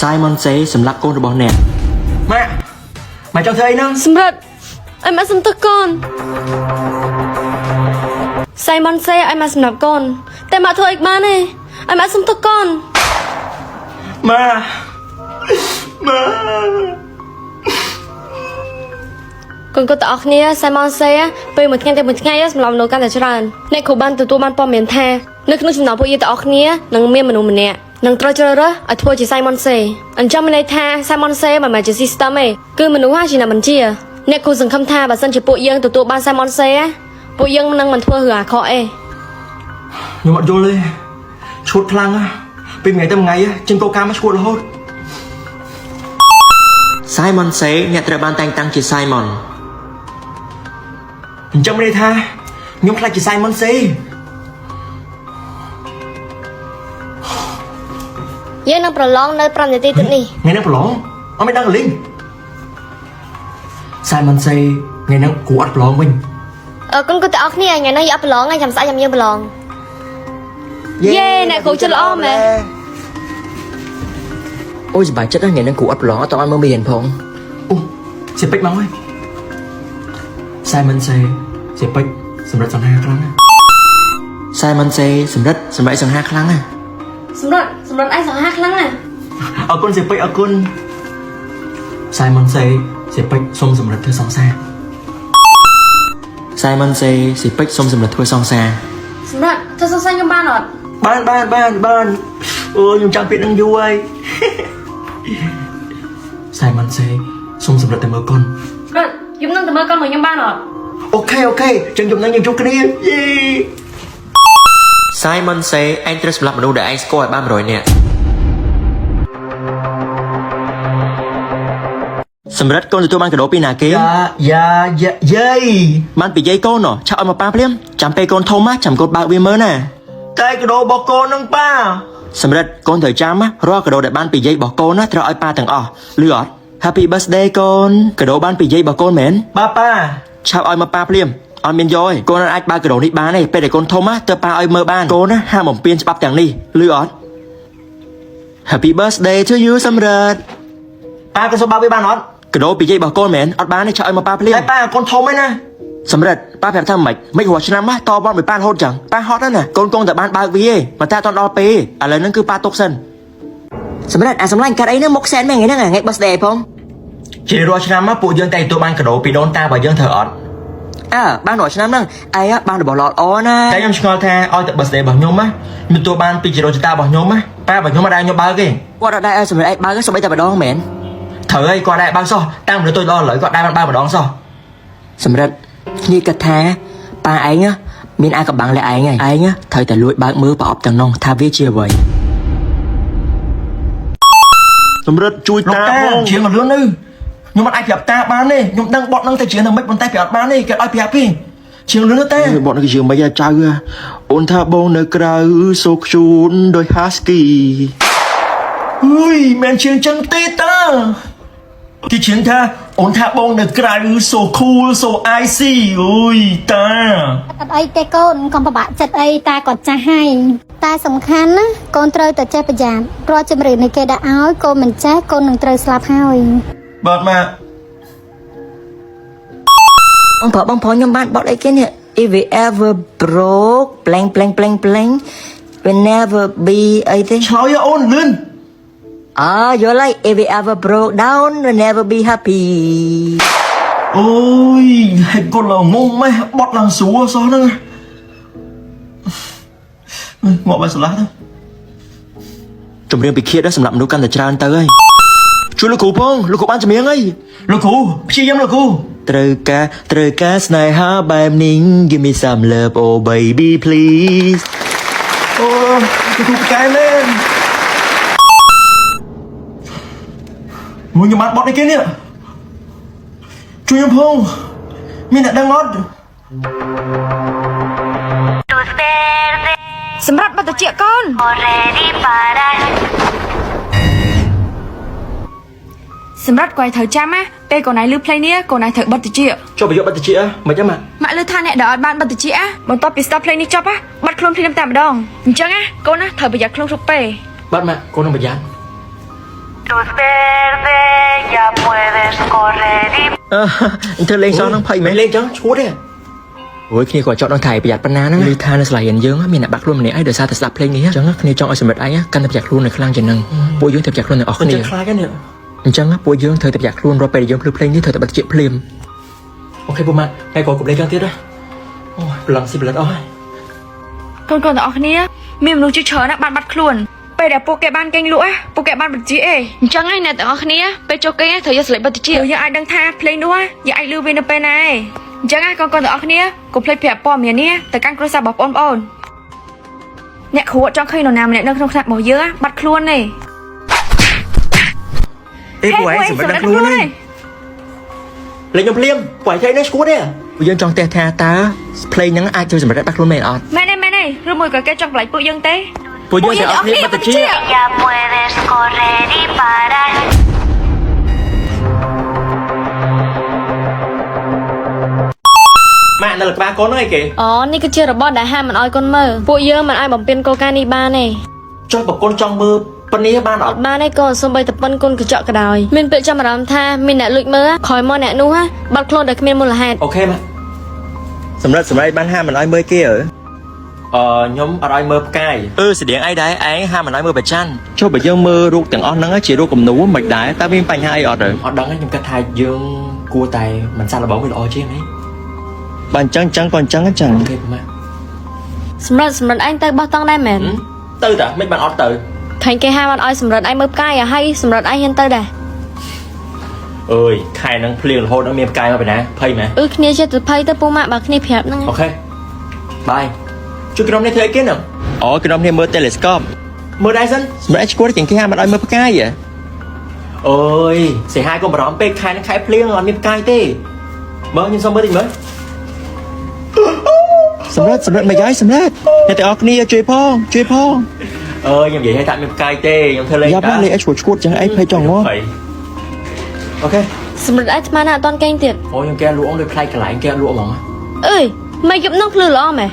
Simon Say សម្រាប់កូនរបស់អ្នកម៉ែចង់ធ្វើអីហ្នឹងសម្រាប់ឲ្យម៉ាក់សុំទឹកកូន Simon Say ឲ្យម៉ាក់សម្រាប់កូនតែម៉ាក់ធ្វើអីបានទេឲ្យម៉ាក់សុំទឹកកូនម៉ាកូនទាំងអស់គ្នា Simon Say ពេលមួយថ្ងៃទៅមួយថ្ងៃសម្រាប់មនុស្សកាន់តែច្រើនអ្នកគ្រូបានទទួលបានព័ត៌មានថានៅក្នុងចំណោមពួកយើងទាំងអស់គ្នានឹងមានមនុស្សម្នាក់នឹងត្រូវជ្រើសរើសឲ្យធ្វើជា Simon Say អញ្ចឹងមានន័យថា Simon Say មិនមែនជា system ទេគឺមនុស្សហើយជាអ្នកបញ្ជាអ្នកគ្រូសង្ឃឹមថាបើសិនជាពួកយើងទទួលបាន Simon Say ពួកយើងនឹងមិនធ្វើរឿងអាក្រក់ទេខ្ញុំអត់យល់ទេឈួតខ្លាំងណាស់ពីថ្ងៃទៅថ្ងៃចេញកោកាមកឈួតរហូត Simon Say អ្នកត្រូវបានតែងតាំងជា Simon អញ្ចឹងមានន័យថាខ្ញុំខ្លាចជា Simon Say យើងនឹងប្រឡងនៅ5នាទីទៀតនេះថ្ងៃនេះប្រឡងអត់មានដឹងកលីង Simon Say ថ្ងៃនេះគួរអត់ប្រឡងវិញកូនទាំងអស់គ្នាថ្ងៃនេះអត់ប្រឡងថ្ងៃចាំស្អែកចាំយើងប្រឡងយេអ្នកគ្រូចិត្តល្អមែនអូយសប្បាយចិត្តណាស់ថ្ងៃនេះគ្រូអត់ប្រឡងអត់តឲ្យមើលមេរៀនផងអូសិពេចមកហើយ Simon Say សិពេចសម្រាប់សង្ហាខ្លាំងណាស់ Simon Say សម្រាប់សង្ហាខ្លាំងណាស់សម្រាប់ឯងសង្ហាខ្លាំងណាស់អរគុណសិពេចអរគុណ Simon Say សិពេចសូមសម្រាប់ធ្វើសង្សារ Simon Say សិពេចសូមសម្រាប់ធ្វើសង្សារសម្រាប់ធ្វើសង្សារខ្ញុំបានអត់បានអូខ្ញុំចង់ពីនឹងយូរហើយ Simon Say សូមសម្រាប់តែមើលកូនបាទខ្ញុំនឹងទៅមើលកូនមកខ្ញុំបានអត់អូខេចឹងខ្ញុំនឹងយើងជួបគ្នាយេ Simon Say ឯងត្រូវសម្រាប់មនុស្សដែលឯងស្គាល់ឲ្យបាន100នាក់សម្រាប់កូនទទួលបានកាដូពីណាគេយាយបានពីយាយកូនឆាក់ឲ្យមកប៉ាភ្លាមចាំពេលកូនធំចាំកូនបើកវាមើលណាតែកាដូរបស់កូននឹងប៉ាសម្រាប់កូនត្រូវចាំរាល់កាដូដែលបានពីយាយរបស់កូនត្រូវឲ្យប៉ាទាំងអស់ឮអត់ Happy birthday កូនកាដូបានពីយាយរបស់កូនមែនប៉ាឆាប់ឲ្យមកប៉ាភ្លាមអត់មានយកឯងកូនអាចបើកកាដូនេះបានទេពេលដែលកូនធំទៅប៉ាឲ្យមើលបានកូនហាមបំពេញច្បាប់ទាំងនេះឮអត់ Happy birthday to you សម្រាប់ប៉ាក៏សូមបើកវាបានអត់កាដូពីយាយរបស់កូនមែនអត់បានទេឆាក់ឲ្យមកប៉ាភ្លាមតែប៉ាកូនធំឯណាសម្រាប់ប៉ាប្រាប់ថាមិនរាល់ឆ្នាំតបមកប៉ារហូតចឹងប៉ាហត់ណាកូនកងតែបានបើកវាទេប៉ុន្តែអត់ដល់ពេលឥឡូវហ្នឹងគឺប៉ាទុកសិនសម្រាប់សម្លាញ់កាត់អីហ្នឹងមកសែនមែនថ្ងៃហ្នឹងថ្ងៃ birthday ផងជារាល់ឆ្នាំពួកយើងតែទទួលបានកាដូពីដូនតារបស់យើងត្រូវអត់បានរាល់ឆ្នាំហ្នឹងឯងបានរបស់ល្អណាតែខ្ញុំឆ្ងល់ថាឲ្យតែ birthday របស់ខ្ញុំខ្ញុំទទួលបានពីជីរោចតារបស់ខ្ញុំប៉ារបស់ខ្ញុំមិនដែរខ្ញុំបើកទេគាត់អត់ដែរឲ្យសម្រាប់ឯងបើកសូម្បីតែម្ដងមែនត្រូវហើយគាត់ដែរបើកសោះតាមមនុស្សតូចដល់ឥឡូវគាត់ដែរបានបើកម្ដងសោះសម្រាប់គ្នាគិតថាប៉ាឯងមានអាកំបាំងលាក់ឯងហើយឯងត្រូវតែលួចបើកមើលប្រអប់ទាំងនោះថាវាជាអ្វីសម្រាប់ជួយតាផងជាងលឿននេះខ្ញុំមិនអាចប្រាប់តាបានទេខ្ញុំដឹងបត់នឹងតែជាងតែមិនប៉ុន្តែប្រាប់បានទេគេឲ្យប្រាប់ពីជាងលឿនទេបត់នឹងជាងមិនចៅអូនថាបងនៅក្រៅសូខ្ជូនដោយ Husky អើយមិនជាងចឹងទេតាទីជាងថាអូនថាបងនៅក្រៅ so cool so icy អូយតាអត់អីទេកូនកុំប្របាក់ចិត្តអីតាគាត់ចាស់ហើយតែសំខាន់ណាកូនត្រូវតែចេះប្រយ័ត្នរាល់ជំរឿននៃគេដាក់ឲ្យកូនមិនចេះកូននឹងត្រូវស្លាប់ហើយបាទម៉ាបងប្រុសខ្ញុំបានបត់អីគេនេះ if we ever broke blank will never be អីទេឆ្លើយអូនលឿនyou're like if we ever broke down will never be happy អូយហេតុគាត់ឡើងងងម៉េះបត់ឡើងស្រួលសោះហ្នឹងមកបើស្លាស់ទៅចម្រៀងពិឃាតសម្រាប់មនុស្សកាន់តែច្រើនទៅហើយជួយលោកគ្រូផងលោកគ្រូបានចម្រៀងអីលោកគ្រូព្យាយាមលោកគ្រូត្រូវការស្នេហាបែបនេះ Give me some love oh baby please អូលោកគ្រូកែមែនមួយខ្ញុំបានបត់អីគេនេះជួយខ្ញុំផងមានអ្នកដឹងអត់សម្រាប់បទជាកូនសម្រាប់គាត់ត្រូវចាំណាពេលកូនឯងលឺភ្លេងនេះកូនឯងត្រូវបទតិចចុះប្រយោគបទតិចមិនចឹងម៉ាក់លឺថាអ្នកដែលអត់បានបទតិចបន្ទាប់ពីស្ដាប់ភ្លេងនេះចប់បាត់ខ្លួនភ្លាមតែម្ដងអញ្ចឹងកូនត្រូវប្រយ័ត្នខ្លួនគ្រប់ពេលបាទម៉ាក់កូននឹងប្រយ័ត្ន Luz verde, ya puedes correr y เธอเลงซ้อนน้องไผ่ไหมเลงจังชูดเนี่ยโอ้ยนี่ก็จอดน้องไทยประหยัดปันนานะลือทานสลายเยอะมีหนักบักรุ่มเนี่ยไอเดือดซาแต่สลับเพลงนี้จังนี่จองเอาสมบัติไอ้กันแต่อยากรุ่นในครั้งจะนึงปูยืนแต่อยากรุ่นในออกนี่คล้ายกันเนี่ยจังปูยืนเธอแต่อยากรุ่นเราไปยืนเพลงนี้เธอแต่บัดเจ็บเพลมโอเคปูมาไปก่อนกับเลงจังเตี้ยด้วยโอ้ยพลังสิบลัดอ้อย คนๆแต่ออกเนี้ยมีมนุษย์เฉยๆนะบ้านบัดคลวนไปเดี๋ยวโปแกบ้านเก่งลุยโปแกบ้านบัดจีเอจังไงเนี่ยแต่ออกเนี้ยไปโจกเก่งเธอจะสลับบัดจีอย่าไอ้ดังท่าเพลงด้วยอย่าไอ้ลือเวนไปไหนจังไงคนๆแต่ออกเนี้ยกูเพลงเพียบปอมอย่างเนี้ยแต่การกระซาบอกอ่อนๆเนี่ยขวดจังเคยหนอนน้ำเนี่ยนึกขนาดบอกเยอะบัดคลวนเลย เอ้ยป่วยสมบัตินักรู้เลยเลยยมเพลียมปล่อยใจในสกู๊ดเนี่ยปูยืนจองแต่แท้ตาเพลงยังอาจจะสมบัติบักรุ่นไม่ออด แม่นี่รู้มือกับแกจังไหลปุยยังเต้ ปูยืนจะเอาเพลงมาตะเชีย ya puedes correr y parar. แม่นั่นแหละป้าก้อนน้อยเก๋ อ๋อนี่ก็เชื่อระบอดได้ห้ามมันอ้อยก้นมือពួកយើងមិនឲ្យបំពេញគោលការណ៍នេះបានទេ ចុះបកូនចង់មើលប៉ុណ្នេះបានអត់ បានឯងក៏សូម្បីតែប៉ុនកូនកញ្ចក់ក៏ដោយមានពេលចាំអារម្មណ៍ថាមានអ្នកលួចមើលក្រោយមកអ្នកនោះបាត់ខ្លួនដោយគ្មានមូលហេតុ អូខេម៉ាសម្រាប់បានហាមមិនឲ្យមើលគេខ្ញុំអត់ឲ្យមើលផ្កាយស្តៀងអីដែរឯងហាមមិនឲ្យមើលប្រច័នចុះបើយើងមើលរូបទាំងអស់ហ្នឹងជារូបគំនូមិនដែរតើមានបញ្ហាអីអត់អត់ដឹងខ្ញុំគិតថាយើងគួរតែមិនសាកល្បងវាល្អជាងនេះបើអញ្ចឹងក៏អញ្ចឹងអូខេម៉ា សម្រាប់ឯងទៅបោះតង់ដែរមែន ទៅតាមិនបានអត់ទៅ ឃើញគេហាមអត់ឲ្យសម្រាប់ឯងមើលផ្កាយហើយសម្រាប់ឯងហ៊ានទៅដែរ អើយខែហ្នឹងភ្លៀងរហូតដល់មានផ្កាយមកពីណាភ័យមែន គ្នាចេះទៅភ័យទៅពូម៉ាក់បើគ្នាប្រាប់ហ្នឹង អូខេបាយជួយក្រុមនេះធ្វើអីគេហ្នឹងក្រុមនេះមើល telescope មើលដែរសិនសម្រាប់ឈួតជាងគេហាមមិនឲ្យមើលផ្កាយអើយសេះហើយកុំបារម្ភពេកខែហ្នឹងខែភ្លៀងអត់មានផ្កាយទេមើលខ្ញុំសុំមើលតិចមើលសម្រាប់មកយាយសម្រាប់អ្នកទាំងអស់គ្នាជួយផងខ្ញុំនិយាយឲ្យថាមានផ្កាយទេខ្ញុំធ្វើលេងយ៉ាប់លេងឲ្យឈួតចឹងឯងភ័យចង់ងអូខេ សម្រាប់ឯងស្មានអត់តន់កេងទៀត អូខ្ញុំកែលក់អងដូចផ្លែកន្លែងកែលក់ហ្មង អើយមិនយប់នោះភ្លឺល្អមែន